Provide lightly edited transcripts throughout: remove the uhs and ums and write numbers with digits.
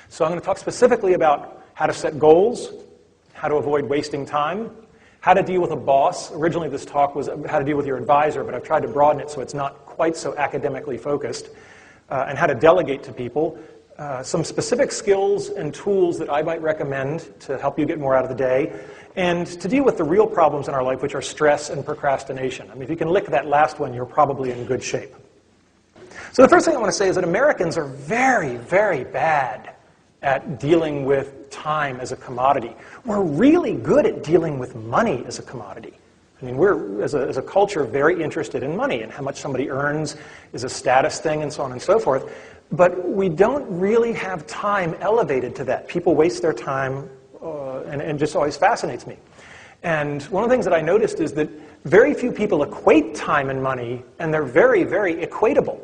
So I'm going to talk specifically about how to set goals, how to avoid wasting time, how to deal with a boss. Originally this talk was how to deal with your advisor, but I've tried to broaden it so it's not quite so academically focused, and how to delegate to people. Some specific skills and tools that I might recommend to help you get more out of the day, and to deal with the real problems in our life, which are stress and procrastination. I mean, if you can lick that last one, you're probably in good shape. So the first thing I want to say is that Americans are very, very bad at dealing with time as a commodity. We're really good at dealing with money as a commodity. I mean, we're, as a culture, very interested in money, and how much somebody earns is a status thing, and so on and so forth. But we don't really have time elevated to that. People waste their time, and it just always fascinates me. And one of the things that I noticed is that very few people equate time and money, and they're very, very equatable.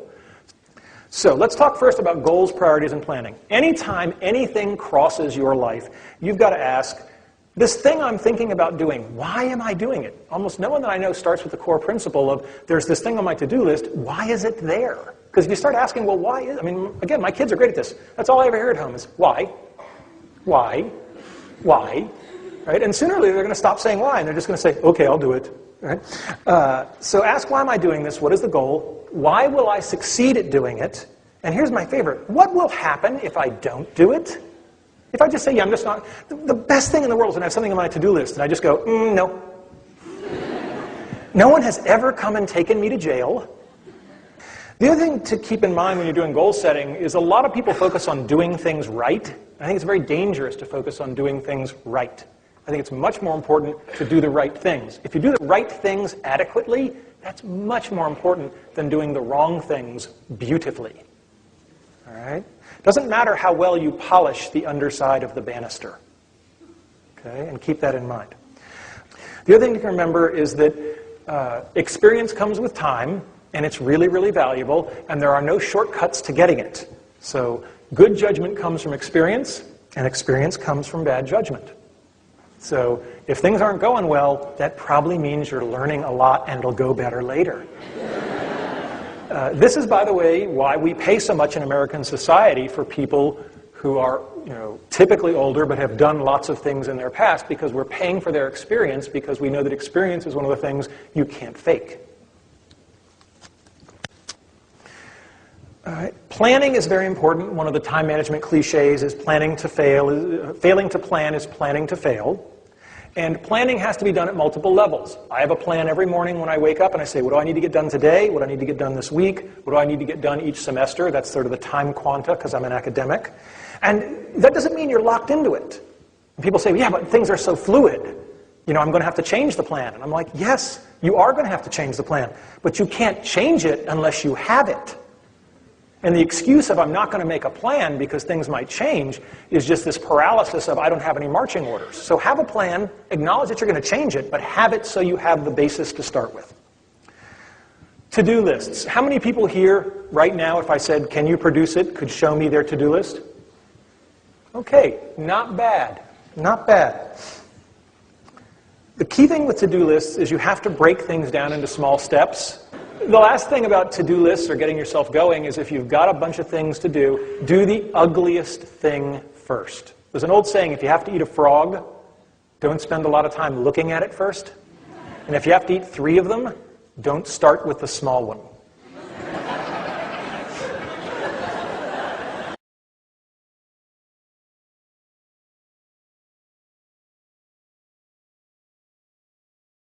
So let's talk first about goals, priorities, and planning. Anytime anything crosses your life, you've got to ask, this thing I'm thinking about doing, why am I doing it? Almost no one that I know starts with the core principle of, there's this thing on my to-do list, why is it there? Because if you start asking, well, why is it? I mean, again, my kids are great at this. That's all I ever hear at home is, why? Why? Why? Right? And sooner or later, they're going to stop saying why, and they're just going to say, okay, I'll do it. Right? So ask, why am I doing this? What is the goal? Why will I succeed at doing it? And here's my favorite. What will happen if I don't do it? If I just say, yeah, I'm just not... The best thing in the world is when I have something on my to-do list, and I just go, no. No one has ever come and taken me to jail. The other thing to keep in mind when you're doing goal setting is a lot of people focus on doing things right. I think it's very dangerous to focus on doing things right. I think it's much more important to do the right things. If you do the right things adequately, that's much more important than doing the wrong things beautifully. All right? Doesn't matter how well you polish the underside of the banister. Okay? And keep that in mind. The other thing to remember is that experience comes with time, and it's really, really valuable, and there are no shortcuts to getting it. So good judgment comes from experience, and experience comes from bad judgment. So if things aren't going well, that probably means you're learning a lot and it'll go better later. This is, by the way, why we pay so much in American society for people who are, typically older but have done lots of things in their past, because we're paying for their experience, because we know that experience is one of the things you can't fake. All right. Planning is very important. One of the time management cliches is planning to fail. Failing to plan is planning to fail. And planning has to be done at multiple levels. I have a plan every morning when I wake up, and I say, what do I need to get done today? What do I need to get done this week? What do I need to get done each semester? That's sort of the time quanta, because I'm an academic. And that doesn't mean you're locked into it. And people say, yeah, but things are so fluid. I'm going to have to change the plan. And I'm like, yes, you are going to have to change the plan. But you can't change it unless you have it. And the excuse of I'm not going to make a plan because things might change is just this paralysis of I don't have any marching orders. So have a plan, acknowledge that you're going to change it, but have it so you have the basis to start with. To-do lists. How many people here right now, if I said, can you produce it, could show me their to-do list? Okay, not bad. Not bad. The key thing with to-do lists is you have to break things down into small steps. The last thing about to-do lists or getting yourself going is if you've got a bunch of things to do the ugliest thing first. There's an old saying, if you have to eat a frog, don't spend a lot of time looking at it first. And if you have to eat 3 of them, don't start with the small one.